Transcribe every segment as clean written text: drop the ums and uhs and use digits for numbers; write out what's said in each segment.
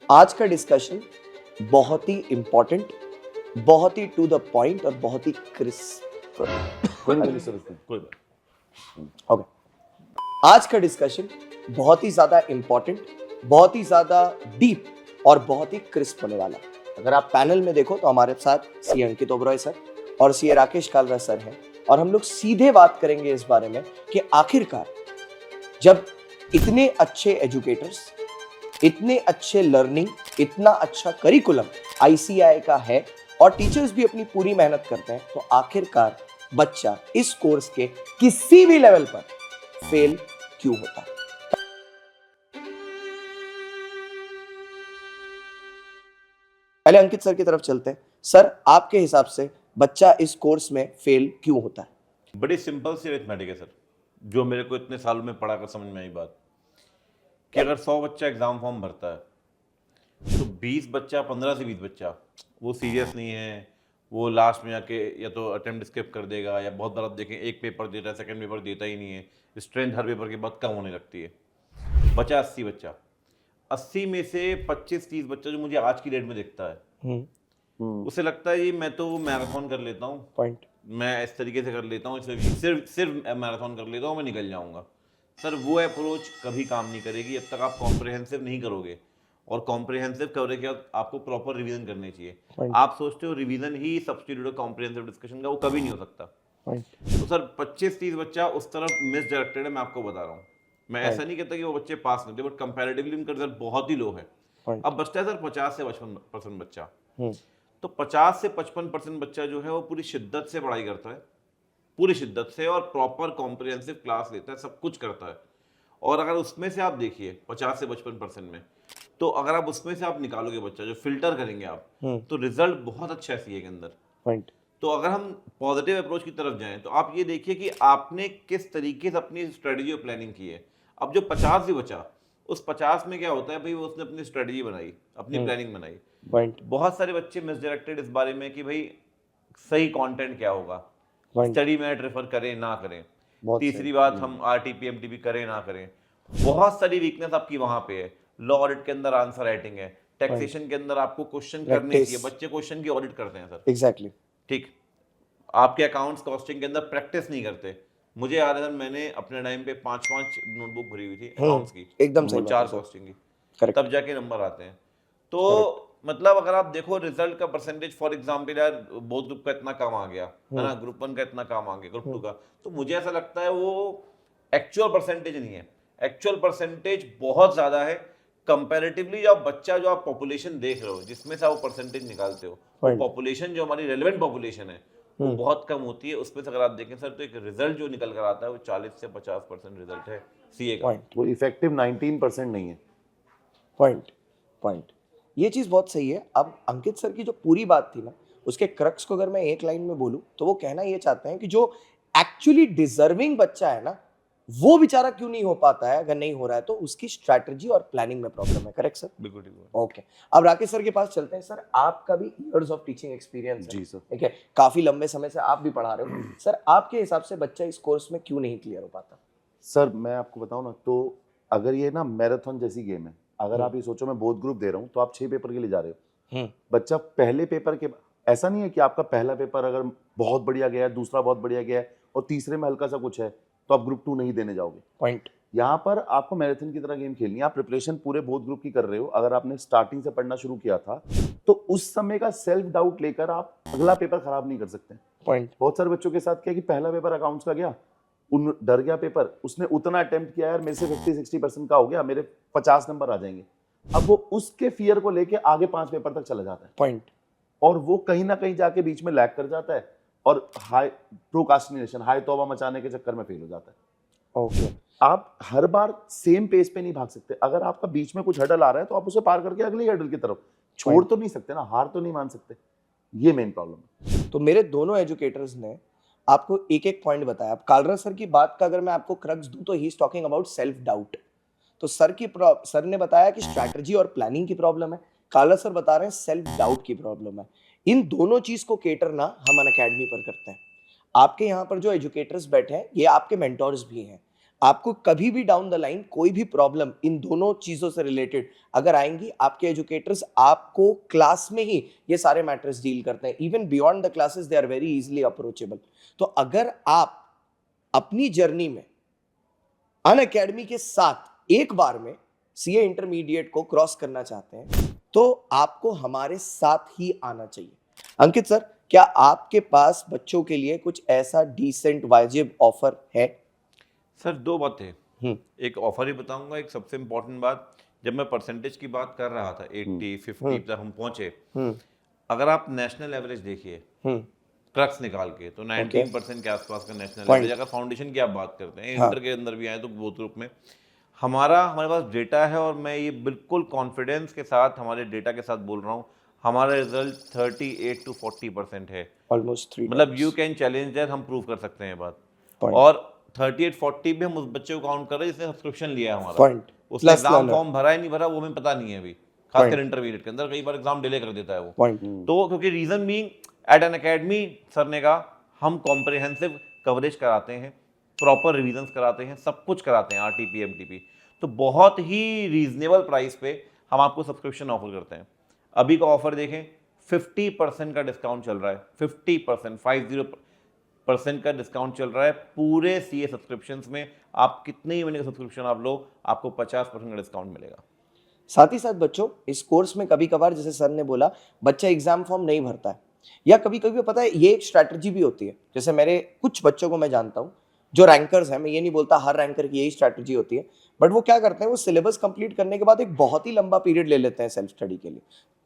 आज का डिस्कशन बहुत ही इंपॉर्टेंट, बहुत ही टू द पॉइंट और बहुत ही क्रिस्प। कोई बात। ओके, आज का डिस्कशन बहुत ही ज्यादा इंपॉर्टेंट, बहुत ही ज्यादा डीप और बहुत ही क्रिस्प होने वाला। अगर आप पैनल में देखो तो हमारे साथ सी अंकित ओबरॉय सर और सी राकेश कालरा सर हैं और हम लोग सीधे बात करेंगे इस बारे में कि आखिरकार जब इतने अच्छे एजुकेटर्स, इतने अच्छे लर्निंग, इतना अच्छा करिकुलम आईसीएआई का है और टीचर्स भी अपनी पूरी मेहनत करते हैं, तो आखिरकार बच्चा इस कोर्स के किसी भी लेवल पर फेल क्यों होता है। पहले अंकित सर की तरफ चलते हैं। सर, आपके हिसाब से बच्चा इस कोर्स में फेल क्यों होता है? बड़ी सिंपल सी अरिथमेटिक है सर, जो मेरे को इतने सालों में पढ़ा कर समझ में आई बात कि अगर 100 बच्चा एग्जाम फॉर्म भरता है तो 20 बच्चा, 15 से 20 बच्चा वो सीरियस नहीं है, वो लास्ट में आके या तो अटेम्प्ट स्किप कर देगा या बहुत बार आप देखें एक पेपर देता है, सेकंड पेपर देता ही नहीं है, स्ट्रेंथ हर पेपर के बाद कम होने लगती है। बचा 80 बच्चा, 80 में से 25-30 बच्चा जो मुझे आज की डेट में दिखता है उसे लगता है ये मैं तो मैराथन कर लेता हूँ, पॉइंट मैं इस तरीके से कर लेता हूँ, सिर्फ मैराथन कर लेता हूँ, मैं निकल जाऊंगा। सर वो अप्रोच कभी काम नहीं करेगी जब तक आप कॉम्प्रिहेंसिव नहीं करोगे, और कॉम्प्रिहेंसिव कवरेज के बाद आपको प्रॉपर रिवीजन करनी चाहिए। आप सोचते हो रिवीजन ही सब्स्टिट्यूट कॉम्प्रिहेंसिव डिस्कशन का, वो कभी नहीं हो सकता। तो सर 25-30 बच्चा उस तरफ मिस डायरेक्टेड है, मैं आपको बता रहा हूँ। मैं ऐसा नहीं कहता कि वो बच्चे पास नहीं होते, बट कंपैरेटिवली उनका रिजल्ट बहुत ही लो है। अब बचता है सर 50 से 55% बच्चा, तो 50 से 55% बच्चा जो है वो पूरी शिद्दत से पढ़ाई करता है, पूरी शिद्दत से, और प्रॉपर कॉम्प्रिहेंसिव क्लास लेता है, सब कुछ करता है। और अगर उसमें से आप देखिए 50 से 55% में, तो अगर आप उसमें से आप निकालोगे बच्चा, जो फिल्टर करेंगे आप, तो रिजल्ट बहुत अच्छा है सीए के अंदर। तो अगर हम पॉजिटिव अप्रोच की तरफ जाएं तो आप ये देखिए कि आपने किस तरीके से अपनी स्ट्रेटजी और प्लानिंग की है। अब जो 50 भी बचा, उस 50 में क्या होता है भाई, वो उसने अपनी स्ट्रेटजी बनाई, अपनी प्लानिंग बनाई। बहुत सारे बच्चे मिसडायरेक्टेड इस बारे में कि भाई सही कंटेंट क्या होगा, स्टडी मैट रेफर करें ना करें, तीसरी बात हम आरटीपीएमटीपी करें ना करें। बहुत सारी वीकनेस आपकी वहां पे है। लॉ ऑडिट के अंदर आंसर राइटिंग है, टैक्सेशन के अंदर आपको क्वेश्चन करने चाहिए, बच्चे क्वेश्चन की ऑडिट करते हैं सर। एग्जैक्टली ठीक, आपके अकाउंट्स कॉस्टिंग के अंदर प्रैक्टिस नहीं करते। मुझे याद है मैंने अपने टाइम पे 5-5 नोटबुक भरी हुई थी अकाउंट्स की, एकदम सही, 4 कॉस्टिंग की, तब जाके नंबर आते हैं। तो मतलब अगर आप देखो रिजल्ट का परसेंटेज, फॉर एग्जांपल यार बोथ ग्रुप का इतना कम आ गया है ना, ग्रुप 1 का इतना कम आ गया, ग्रुप 2 का, तो मुझे ऐसा लगता है वो एक्चुअल परसेंटेज नहीं है। एक्चुअल परसेंटेज बहुत ज्यादा है कंपैरेटिवली। जो बच्चा, जो आप पॉपुलेशन देख रहे हो जिसमें से आप परसेंटेज निकालते हो, वो पॉपुलेशन जो हमारी रेलेवेंट पॉपुलेशन है वो बहुत कम होती है। उसमें से अगर आप देखें सर, तो एक रिजल्ट जो निकल कर आता है वो 40 से 50% रिजल्ट है सीए का। वो इफेक्टिव 19% नहीं है। पॉइंट ये चीज बहुत सही है। अब अंकित सर की जो पूरी बात थी ना, उसके क्रक्स को अगर मैं एक लाइन में बोलूं तो वो कहना ये चाहते हैं कि जो एक्चुअली डिजर्विंग बच्चा है ना, वो बेचारा क्यों नहीं हो पाता है। अगर नहीं हो रहा है तो उसकी स्ट्रैटेजी और प्लानिंग में प्रॉब्लम है। Correct sir? बिल्कुल। ओके, अब राकेश सर के पास चलते हैं। सर, आपका भी इयर्स ऑफ टीचिंग एक्सपीरियंस है। जी सर। ठीक है, काफी लंबे समय से आप भी पढ़ा रहे हो। सर, आपके हिसाब से बच्चा इस कोर्स में क्यों नहीं क्लियर हो पाता? सर मैं आपको बताऊं ना, तो अगर ये ना मैराथन जैसी गेम है, अगर आप ये सोचो मैं बोथ ग्रुप दे रहा हूँ तो आप 6 पेपर के लिए जा रहे हो। बच्चा पहले पेपर के, ऐसा नहीं है कि आपका पहला पेपर अगर बहुत बढ़िया गया है, दूसरा बहुत बढ़िया गया है और तीसरे में हल्का सा कुछ है, तो आप ग्रुप 2 नहीं देने जाओगे। पॉइंट, यहाँ पर आपको मैराथन की तरह गेम खेलनी है। आप प्रिपरेशन पूरे बोथ ग्रुप की कर रहे हो। अगर आपने स्टार्टिंग से पढ़ना शुरू किया था तो उस समय का सेल्फ डाउट लेकर आप अगला पेपर खराब नहीं कर सकते। पॉइंट, बहुत सारे बच्चों के साथ क्या कि पहला पेपर अकाउंट्स का गया, डर गया पेपर, उसने उतना अटेम्प्ट किया यार मेरे से 50-60% का हो गया, मेरे 50 नंबर आ जाएंगे। अब वो उसके फियर को लेके आगे 5 पेपर तक चला जाता है। पॉइंट, और वो कहीं ना कहीं जाके बीच में लैग कर जाता है और हाई प्रोकास्टिनेशन, हाई तौबा मचाने के चक्कर में फेल हो जाता है। ओके, आप हर बार सेम पेस पे नहीं भाग सकते। अगर आपका बीच में कुछ हर्डल आ रहा है तो आप उसे पार करके अगली हर्डल की तरफ छोड़ तो नहीं सकते ना, हार तो नहीं मान सकते। ये मेन प्रॉब्लम है। तो मेरे दोनों एजुकेटर्स ने आपको एक एक पॉइंट बताया। अब कालरा सर की बात का अगर मैं आपको क्रक्स दूं तो he is talking about self doubt. तो सर ने बताया कि स्ट्रैटेजी और प्लानिंग की प्रॉब्लम है, कालरा सर बता रहे हैं सेल्फ डाउट की प्रॉब्लम है। इन दोनों चीज को केटर ना हम अनअकैडमी पर करते हैं। आपके यहाँ पर जो एजुकेटर्स बैठे हैं ये आपके मेंटोर्स भी हैं। आपको कभी भी डाउन द लाइन कोई भी प्रॉब्लम इन दोनों चीजों से रिलेटेड अगर आएंगी, आपके एजुकेटर्स आपको क्लास में ही ये सारे मैटर्स डील करते हैं। Even beyond the classes they are very easily approachable. तो अगर आप अपनी जर्नी में अनअकैडमी के साथ एक बार में सीए इंटरमीडिएट को क्रॉस करना चाहते हैं तो आपको हमारे साथ ही आना चाहिए। अंकित सर, क्या आपके पास बच्चों के लिए कुछ ऐसा डिसेंट वाजिब ऑफर है? सर दो बातें, एक ऑफर ही बताऊंगा। एक सबसे इम्पोर्टेंट बात, जब मैं परसेंटेज की बात कर रहा था 80 50 तक हम पहुंचे, अगर आप नेशनल एवरेज देखिए क्रक्स निकाल के तो 19% के आसपास का नेशनल एवरेज। अगर फाउंडेशन की आप बात करते हैं, इंटर के अंदर भी आए तो बोथ ग्रुप में हमारे पास डेटा है, और मैं ये बिल्कुल कॉन्फिडेंस के साथ हमारे डेटा के साथ बोल रहा हूँ, हमारा रिजल्ट 38 to 40% है, ऑलमोस्ट 3 मतलब यू कैन चैलेंज दैट, हम प्रूव कर सकते हैं बात। और 38-40 भी हम उस बच्चे को काउंट कर रहे हैं जिसने सब्सक्रिप्शन लिया है हमारा, उसने एग्जाम फॉर्म भरा है नहीं भरा वो हमें पता नहीं है अभी, खासकर इंटरमीडिएट के अंदर कई बार एग्जाम डिले कर देता है वो। तो क्योंकि reason being at an academy, sir ने कहा हम कॉम्प्रिहेंसिव कवरेज कराते हैं, प्रॉपर रिविजन्स कराते हैं, सब कुछ कराते हैं, आरटीपी एमटीपी, तो बहुत ही रीजनेबल प्राइस पे हम आपको सब्सक्रिप्शन ऑफर करते हैं। अभी का ऑफर देखें, 50% का डिस्काउंट चल रहा है, 50% का डिस्काउंट चल रहा है पूरे सीए सब्सक्रिप्शंस में। आप कितने ही महीने का सब्सक्रिप्शन आप लो, आपको 50% का डिस्काउंट मिलेगा। साथ ही साथ बच्चों, इस कोर्स में कभी कभार जैसे सर ने बोला बच्चा एग्जाम फॉर्म नहीं भरता है, या कभी कभी पता है ये एक स्ट्रैटेजी भी होती है। जैसे मेरे कुछ बच्चों को मैं जानता हूँ जो रैंकर्स हैं, मैं ये नहीं बोलता हर रैंकर की यही स्ट्रैटेजी होती है, बट वो क्या करते हैं, वो सिलेबस कंप्लीट करने के बाद एक बहुत ही लंबा पीरियड ले लेते हैं सेल्फ स्टडी के लिए।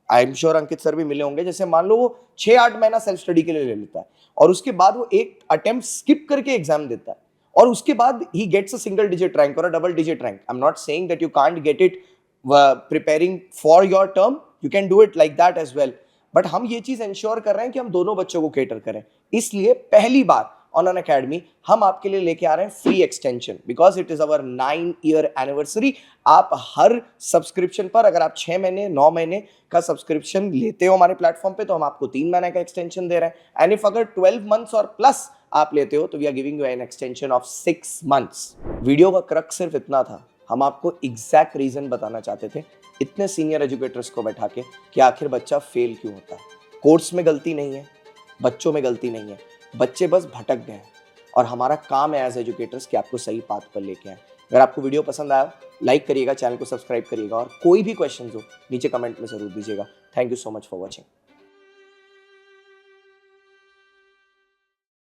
I am sure Ankit sir भी मिले होंगे, जैसे मान लो वो 6-8 महीना सेल्फ स्टडी के लिए ले लेता है, और उसके बाद वो एक अटेम्प्ट स्किप करके एग्जाम देता है, और उसके बाद ही gets a single digit rank और a double digit rank. I am not saying that you can't get it preparing for your term, you can do it like that as well, but हम ये चीज ensure कर रहे हैं कि हम दोनों बच्चों को केटर करें। इसलिए पहली बार ऑन एन अकेडमी हम आपके लिए लेके आ रहे हैं free extension, because it is our 9-year anniversary. आप हर सब्सक्रिप्शन पर, अगर आप 6 महीने 9 महीने का सब्सक्रिप्शन लेते हो हमारे प्लेटफॉर्म पे, तो हम आपको 3 महीने का एक्सटेंशन दे रहे हैं। एंड इफ अगर 12 months और प्लस आप लेते हो तो we are giving you an extension of 6 months। Video का क्रक्स सिर्फ इतना था, हम आपको एग्जैक्ट रीजन बताना चाहते थे इतने सीनियर एजुकेटर्स को बैठा के कि आखिर बच्चा फेल क्यों होता है। कोर्स में गलती नहीं है, बच्चों में गलती नहीं है, बच्चे बस भटक गए हैं, और हमारा काम है एज एजुकेटर्स कि आपको सही पाथ पर लेके आए। अगर आपको वीडियो पसंद आया, लाइक करिएगा, चैनल को सब्सक्राइब करिएगा, और कोई भी क्वेश्चन हो नीचे कमेंट में जरूर दीजिएगा। Thank you so much for watching.